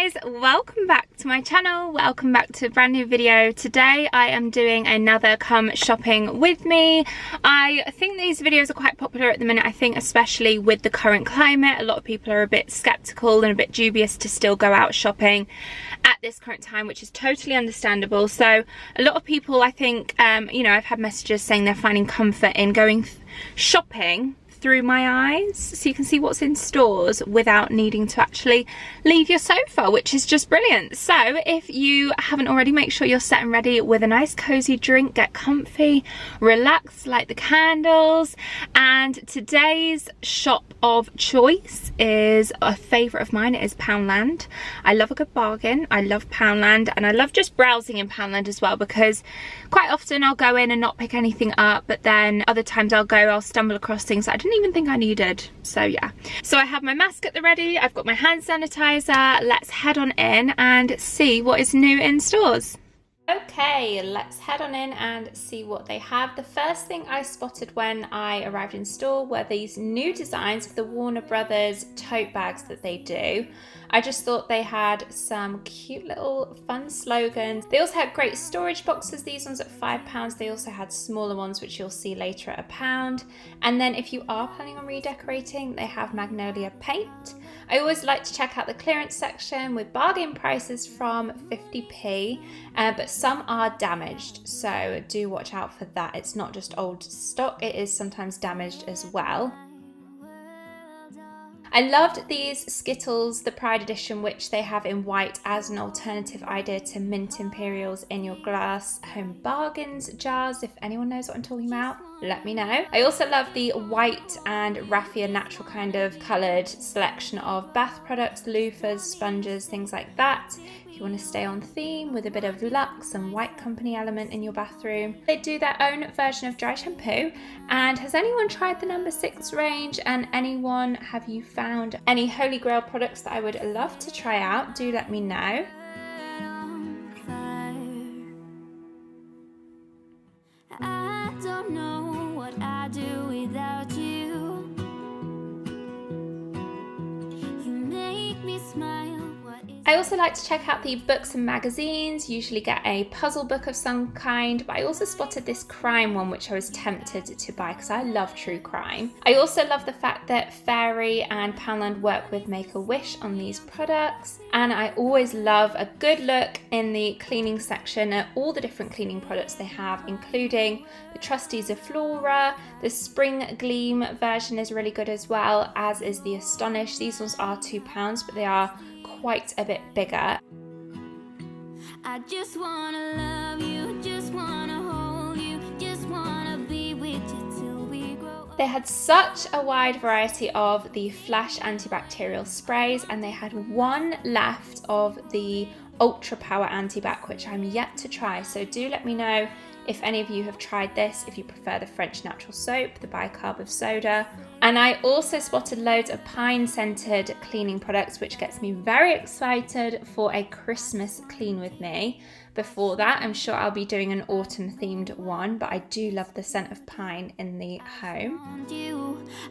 guys, welcome back to my channel. Welcome back to a brand new video. Today I am doing another come shopping with me. I think these videos are quite popular at the minute. I think especially with the current climate, a lot of people are a bit skeptical and a bit dubious to still go out shopping at this current time, which is totally understandable. So a lot of people, I think, you know, I've had messages saying they're finding comfort in going shopping through my eyes, so you can see what's in stores without needing to actually leave your sofa, which is just brilliant. So if you haven't already, make sure you're set and ready with a nice cozy drink, get comfy, relax, light the candles. And today's shop of choice is a favourite of mine. It is Poundland. I love a good bargain. I love Poundland, and I love just browsing in Poundland as well, because quite often I'll go in and not pick anything up, but then other times I'll stumble across things that I didn't even think I needed. So yeah, so I have my mask at the ready, I've got my hand sanitizer. Let's head on in and see what is new in stores. Okay, let's head on in and see what they have. The first thing I spotted when I arrived in store were these new designs of the Warner Brothers tote bags that they do. I just thought they had some cute little fun slogans. They also had great storage boxes, these ones at £5. They also had smaller ones, which you'll see later, at £1. And then if you are planning on redecorating, they have Magnolia paint. I always like to check out the clearance section with bargain prices from 50p, but some are damaged, so do watch out for that. It's not just old stock, it is sometimes damaged as well. I loved these Skittles, the Pride Edition, which they have in white as an alternative idea to Mint Imperials in your glass home bargains jars. If anyone knows what I'm talking about, let me know. I also love the white and raffia natural kind of coloured selection of bath products, loofahs, sponges, things like that. If you want to stay on theme with a bit of luxe and white company element in your bathroom. They do their own version of dry shampoo. And has anyone tried the number 6 range? And anyone, have you found any Holy Grail products that I would love to try out? Do let me know. I don't know what I do without you. You make me smile. I also like to check out the books and magazines, usually get a puzzle book of some kind, but I also spotted this crime one which I was tempted to buy because I love true crime. I also love the fact that Fairy and Poundland work with Make-A-Wish on these products, and I always love a good look in the cleaning section at all the different cleaning products they have, including the Trustees of Flora. The Spring Gleam version is really good as well, as is the Astonish. These ones are £2, but they are quite a bit bigger. I just wanna love you, just wanna hold you, just wanna be with you till we grow up. They had such a wide variety of the Flash antibacterial sprays, and they had one left of the Ultra Power Antibac, which I'm yet to try, so do let me know if any of you have tried this, if you prefer the French natural soap, the bicarb of soda. And I also spotted loads of pine scented cleaning products, which gets me very excited for a Christmas clean with me. Before that, I'm sure I'll be doing an autumn themed one, but I do love the scent of pine in the home.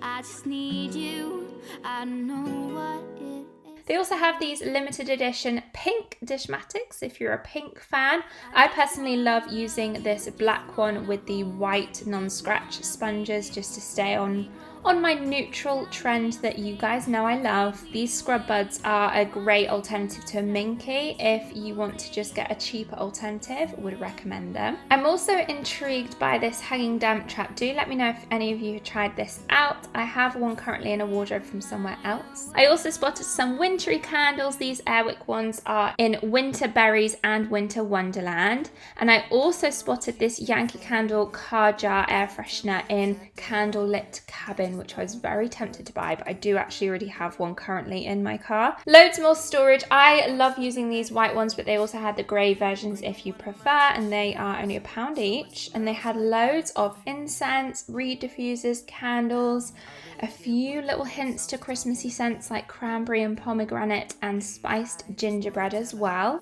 I just need you. I know what it is. They also have these limited edition pink Dishmatics if you're a pink fan. I personally love using this black one with the white non-scratch sponges just to stay on my neutral trend that you guys know I love. These scrub buds are a great alternative to a Minky. If you want to just get a cheaper alternative, would recommend them. I'm also intrigued by this hanging damp trap. Do let me know if any of you have tried this out. I have one currently in a wardrobe from somewhere else. I also spotted some wintry candles. These Airwick ones are in Winter Berries and Winter Wonderland. And I also spotted this Yankee Candle car jar air freshener in Candlelit Cabin, which I was very tempted to buy, but I do actually already have one currently in my car. Loads more storage. I love using these white ones, but they also had the grey versions if you prefer, and they are only £1 each. And they had loads of incense, reed diffusers, candles, a few little hints to Christmassy scents like cranberry and pomegranate, and spiced gingerbread as well.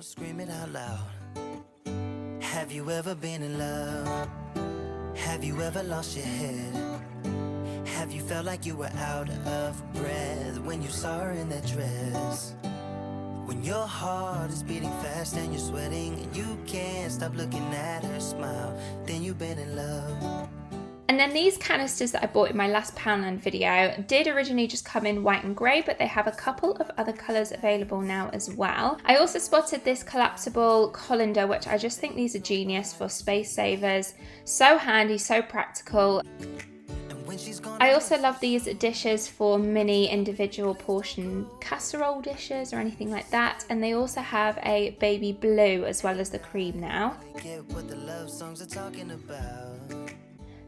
Screaming out loud. Have you ever been in love? Have you ever lost your head? Have you felt like you were out of breath when you saw her in that dress? When Your heart is beating fast and you're sweating, and you can't stop looking at her smile. Then you've been in love. And then these canisters that I bought in my last Poundland video did originally just come in white and grey, but they have a couple of other colours available now as well. I also spotted this collapsible colander, which I just think these are genius for space savers. So handy, so practical. I also love these dishes for mini individual portion casserole dishes or anything like that, and they also have a baby blue as well as the cream now.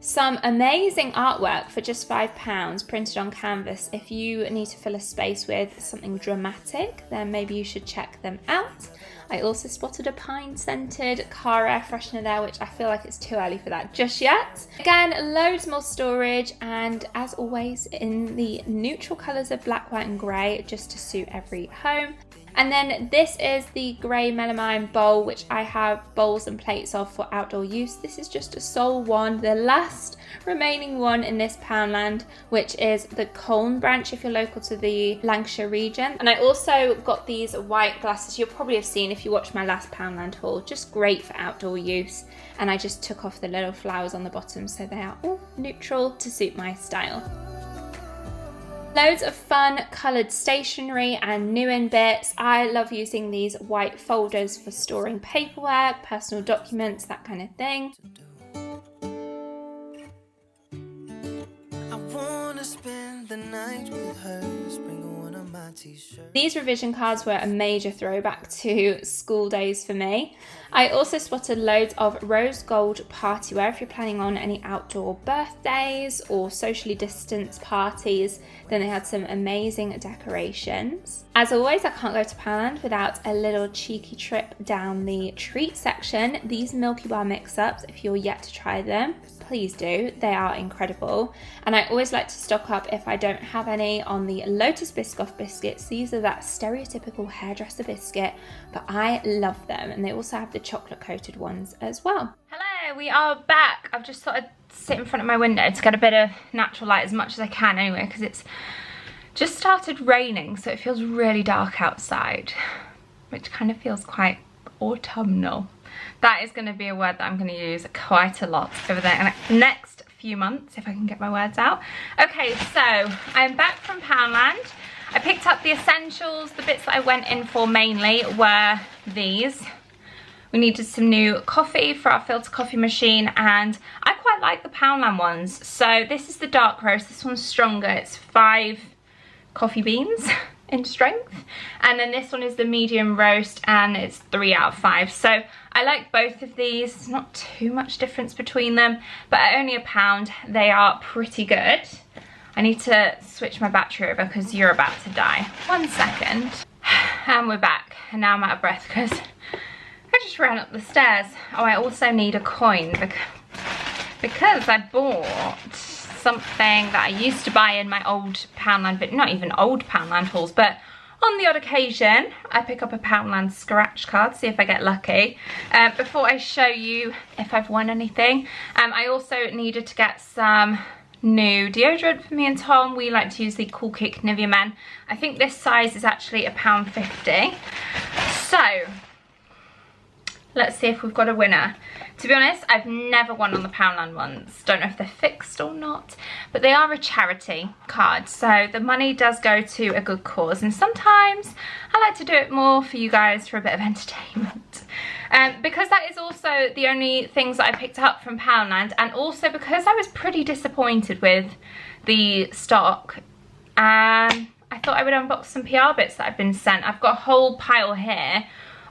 Some amazing artwork for just £5 printed on canvas. If you need to fill a space with something dramatic, then maybe you should check them out. I also spotted a pine-scented car air freshener there, which I feel like it's too early for that just yet. Again, loads more storage, and as always in the neutral colours of black, white and grey, just to suit every home. And then this is the grey melamine bowl, which I have bowls and plates of for outdoor use. This is just a sole one, the last remaining one in this Poundland, which is the Colne branch if you're local to the Lancashire region. And I also got these white glasses you'll probably have seen if you watched my last Poundland haul, just great for outdoor use. And I just took off the little flowers on the bottom so they are all neutral to suit my style. Loads of fun coloured stationery and new in bits. I love using these white folders for storing paperwork, personal documents, that kind of thing. I wanna spend the night with her, sprinkle one of my t-shirts. These revision cards were a major throwback to school days for me. I also spotted loads of rose gold party wear if you're planning on any outdoor birthdays or socially distanced parties. Then they had some amazing decorations. As always, I can't go to Poundland without a little cheeky trip down the treat section. These Milky Bar mix-ups, if you're yet to try them, please do. They are incredible. And I always like to stock up if I don't have any on the Lotus Biscoff biscuits. These are that stereotypical hairdresser biscuit, but I love them. And they also have the chocolate coated ones as well. Hello, we are back. I've just thought I'd sit in front of my window to get a bit of natural light as much as I can anyway, because it's just started raining, so it feels really dark outside, which kind of feels quite autumnal. That is going to be a word that I'm going to use quite a lot over the next few months, if I can get my words out. Okay, so I'm back from Poundland. I picked up the essentials. The bits that I went in for mainly were these. We needed some new coffee for our filter coffee machine, and I quite like the Poundland ones. So this is the dark roast. This one's stronger. It's 5 coffee beans in strength, and then this one is the medium roast, and it's 3 out of 5. So I like both of these. There's not too much difference between them, but at only £1 they are pretty good. I need to switch my battery over because you're about to die. 1 second, and we're back, and now I'm out of breath because I just ran up the stairs. Oh, I also need a coin because I bought something that I used to buy in my old Poundland, but not even old Poundland hauls, but on the odd occasion I pick up a Poundland scratch card, see if I get lucky. Before I show you if I've won anything, I also needed to get some new deodorant for me and Tom. We like to use the Cool Kick Nivea Men. I think this size is actually £1.50. So let's see if we've got a winner. To be honest, I've never won on the Poundland ones. Don't know if they're fixed or not, but they are a charity card, so the money does go to a good cause, and sometimes I like to do it more for you guys for a bit of entertainment. Because that is also the only things that I picked up from Poundland, and also because I was pretty disappointed with the stock, I thought I would unbox some PR bits that I've been sent. I've got a whole pile here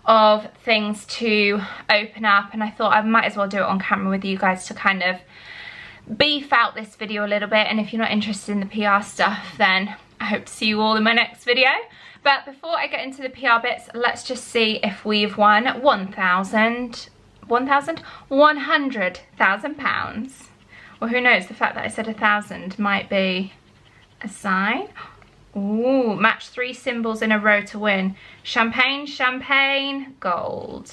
of things to open up, and I thought I might as well do it on camera with you guys to kind of beef out this video a little bit. And if you're not interested in the PR stuff, then I hope to see you all in my next video. But before I get into the PR bits, let's just see if we've won £100,000. Well, who knows, the fact that I said 1,000 might be a sign. Ooh, match 3 symbols in a row to win. Champagne, champagne, gold.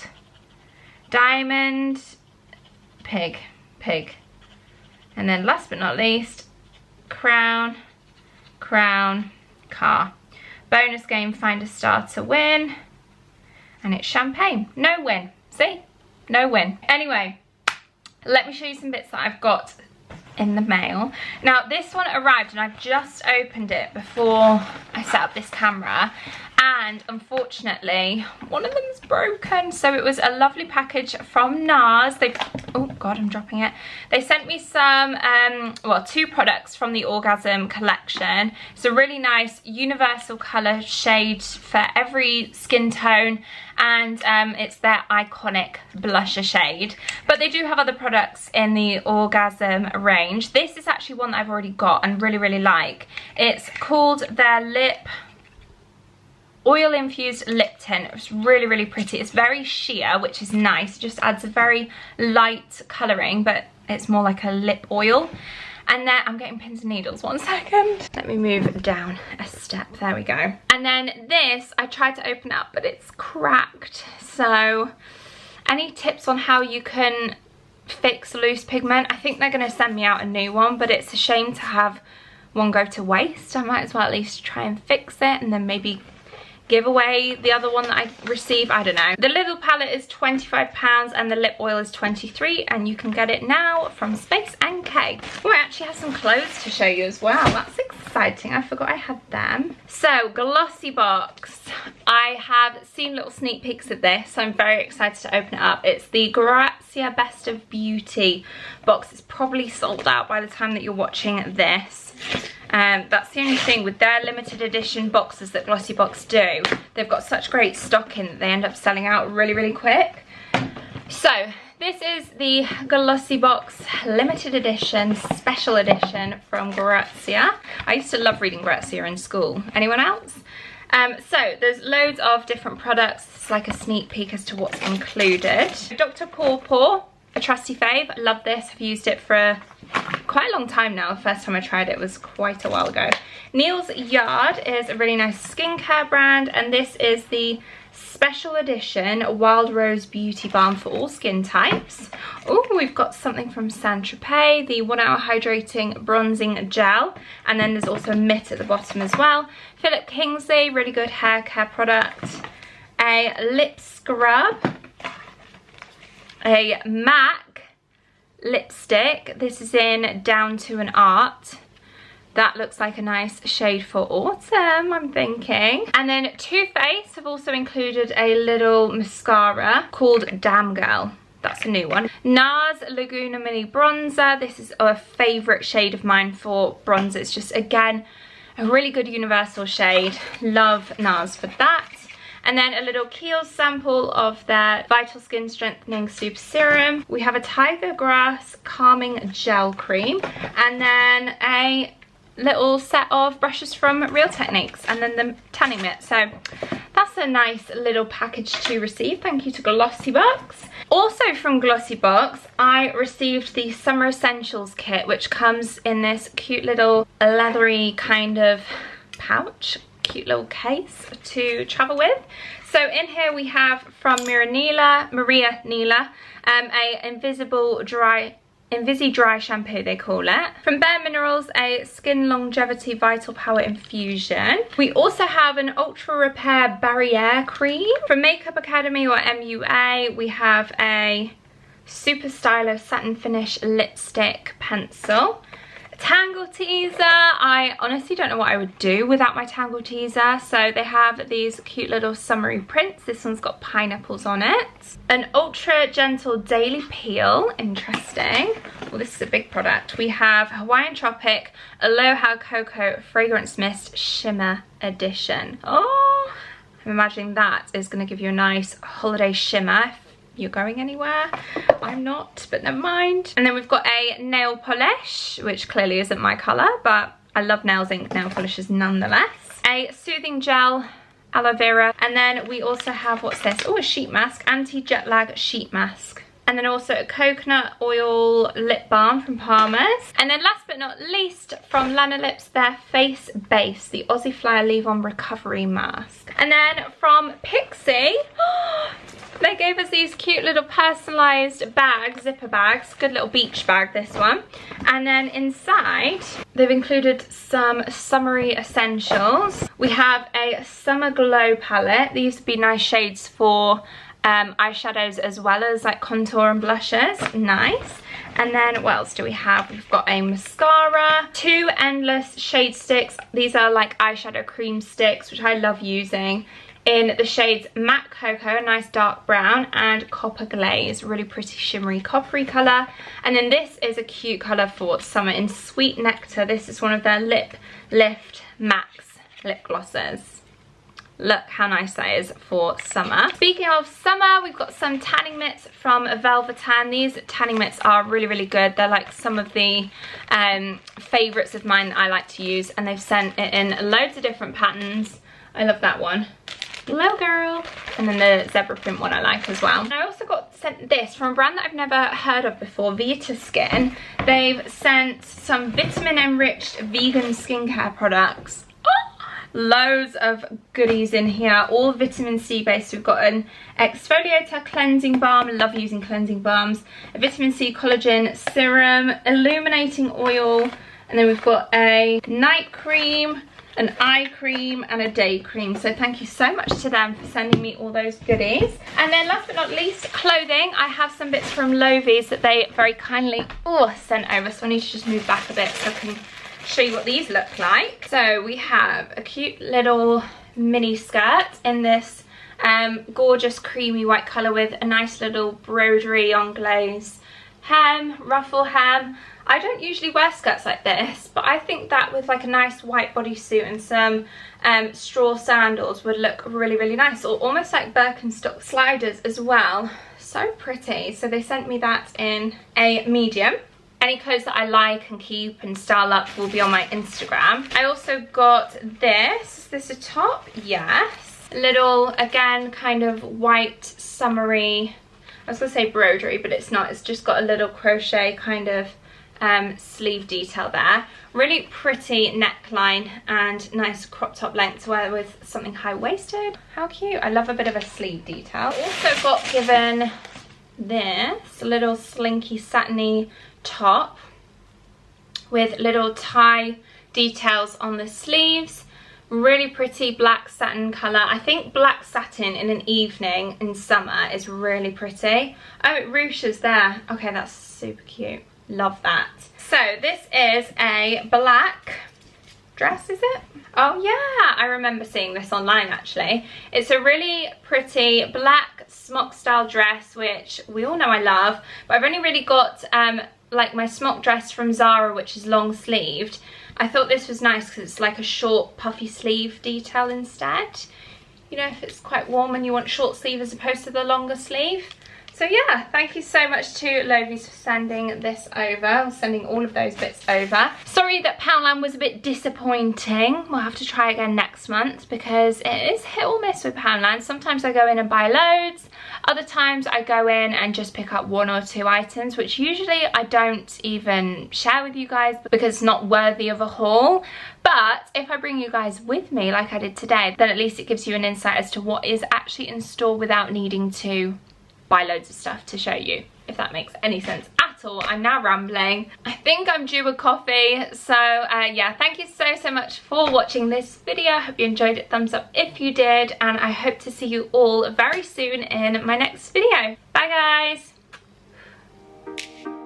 Diamond, pig, pig. And then last but not least, crown, crown, car. Bonus game, find a star to win. and it's champagne. No win. See? No win. Anyway, let me show you some bits that I've got in the mail. Now this one arrived and I've just opened it before I set up this camera, and unfortunately one of them's broken. So it was a lovely package from NARS. Oh god, I'm dropping it. They sent me some well, 2 products from the Orgasm collection. It's a really nice universal colour shade for every skin tone, and it's their iconic blusher shade. But they do have other products in the Orgasm range. This is actually one that I've already got and really like. It's called their lip oil infused lip tint. It's really pretty. It's very sheer, which is nice. It just adds a very light colouring, but it's more like a lip oil. And then I'm getting pins and needles, 1 second. Let me move down a step, there we go. And then this, I tried to open up, but it's cracked. So any tips on how you can fix loose pigment? I think they're gonna send me out a new one, but it's a shame to have one go to waste. I might as well at least try and fix it and then maybe give away the other one that I received. I don't know. The little palette is £25 and the lip oil is £23, and you can get it now from Space NK. Oh, I actually have some clothes to show you as well. That's exciting. I forgot I had them. So, Glossybox. I have seen little sneak peeks of this, so I'm very excited to open it up. It's the Grazia Best of Beauty box. It's probably sold out by the time that you're watching this. That's the only thing with their limited edition boxes that Glossybox do. They've got such great stock in that they end up selling out really quick. So this is the Glossybox limited edition, special edition from Grazia. I used to love reading Grazia in school. Anyone else? So there's loads of different products. It's like a sneak peek as to what's included. Dr. Pawpaw, a trusty fave. Love this. I've used it for quite a long time now. The first time I tried it was quite a while ago. Neil's Yard is a really nice skincare brand, and this is the special edition Wild Rose Beauty Balm for all skin types. Oh, we've got something from Saint Tropez, the 1 hour hydrating bronzing gel, and then there's also a mitt at the bottom as well. Philip Kingsley, really good hair care product. A lip scrub, a MAC lipstick. This is in Down to an Art. That looks like a nice shade for autumn, I'm thinking. And then Too Faced have also included a little mascara called Damn Girl. That's a new one. NARS Laguna Mini Bronzer. This is a favourite shade of mine for bronzer. It's just, again, a really good universal shade. Love NARS for that. And then a little Kiehl's sample of their Vital Skin Strengthening Super Serum. We have a Tiger Grass Calming Gel Cream. And then a little set of brushes from Real Techniques. And then the tanning mitt. So that's a nice little package to receive. Thank you to Glossybox. Also from Glossybox, I received the Summer Essentials kit, which comes in this cute little leathery kind of pouch. Cute little case to travel with. So in here we have from Maria Nila, a Invisi Dry shampoo, they call it. From Bare Minerals, a Skin Longevity Vital Power Infusion. We also have an Ultra Repair Barriere Cream. From Makeup Academy or MUA, we have a Super Stylo Satin Finish Lipstick Pencil. Tangle Teezer. I honestly don't know what I would do without my Tangle Teezer. So they have these cute little summery prints. This one's got pineapples on it. An Ultra Gentle Daily Peel. Interesting. Well, this is a big product. We have Hawaiian Tropic Aloha Cocoa Fragrance Mist Shimmer Edition. Oh, I'm imagining that is going to give you a nice holiday shimmer. You're going anywhere? I'm not, but never mind. And then we've got a nail polish, which clearly isn't my colour, but I love Nails Inc nail polishes nonetheless. A soothing gel, aloe vera, and then we also have, what's this? Oh, a sheet mask, anti-jet lag sheet mask. And then also a coconut oil lip balm from Palmer's. And then last but not least, from Lana Lips, their Face Base, the Aussie Flyer Leave-On Recovery Mask. And then from Pixi, they gave us the these cute little personalised bags, zipper bags. Good little beach bag, this one. And then inside, they've included some summery essentials. We have a Summer Glow palette. These would be nice shades for eyeshadows as well as like contour and blushes. Nice. And then what else do we have? We've got a mascara, 2 Endless shade sticks. These are like eyeshadow cream sticks, which I love using, in the shades Matte Cocoa, a nice dark brown, and Copper Glaze, really pretty shimmery coppery colour. And then this is a cute colour for summer in Sweet Nectar. This is one of their Lip Lift Max lip glosses. Look how nice that is for summer. Speaking of summer, we've got some tanning mitts from Velvetan. These tanning mitts are really, really good. They're like some of the favourites of mine that I like to use, and they've sent it in loads of different patterns. I love that one. Hello girl. And then the zebra print one I like as well. And I also got sent this from a brand that I've never heard of before, Vita Skin. They've sent some vitamin enriched vegan skincare products. Loads of goodies in here, all vitamin C based. We've got an exfoliator cleansing balm, love using cleansing balms, a vitamin C collagen serum, illuminating oil, and then we've got a night cream, an eye cream, and a day cream. So thank you so much to them for sending me all those goodies. And then last but not least, clothing. I have some bits from Lovies that they very kindly sent over, so I need to just move back a bit so I can show you what these look like. So we have a cute little mini skirt in this gorgeous creamy white colour with a nice little broderie anglaise hem, ruffle hem. I don't usually wear skirts like this, but I think that with like a nice white bodysuit and some straw sandals would look really, really nice, or almost like Birkenstock sliders as well. So pretty. So they sent me that in a medium. Any clothes that I like and keep and style up will be on my Instagram. I also got this. Is this a top? Yes. A little, again, kind of white, summery, I was going to say broderie, but it's not. It's just got a little crochet kind of sleeve detail there. Really pretty neckline and nice crop top length to wear with something high-waisted. How cute. I love a bit of a sleeve detail. Also got given this little slinky satiny top with little tie details on the sleeves. Really pretty black satin colour. I think black satin in an evening in summer is really pretty. Oh, it ruches there. Okay, that's super cute. Love that. So this is a black dress, is it? Oh yeah, I remember seeing this online actually. It's a really pretty black smock style dress, which we all know I love, but I've only really got like my smock dress from Zara, which is long sleeved. I thought this was nice because it's like a short puffy sleeve detail instead. You know, if it's quite warm and you want short sleeve as opposed to the longer sleeve. So yeah, thank you so much to Lovies for sending this over, sending all of those bits over. Sorry that Poundland was a bit disappointing. We'll have to try again next month because it is hit or miss with Poundland. Sometimes I go in and buy loads. Other times I go in and just pick up 1 or 2 items, which usually I don't even share with you guys because it's not worthy of a haul. But if I bring you guys with me like I did today, then at least it gives you an insight as to what is actually in store without needing to buy loads of stuff to show you, if that makes any sense at all. I'm now rambling. I think I'm due a coffee. So yeah, thank you so much for watching this video. I hope you enjoyed it. Thumbs up if you did, and I hope to see you all very soon in my next video. Bye guys.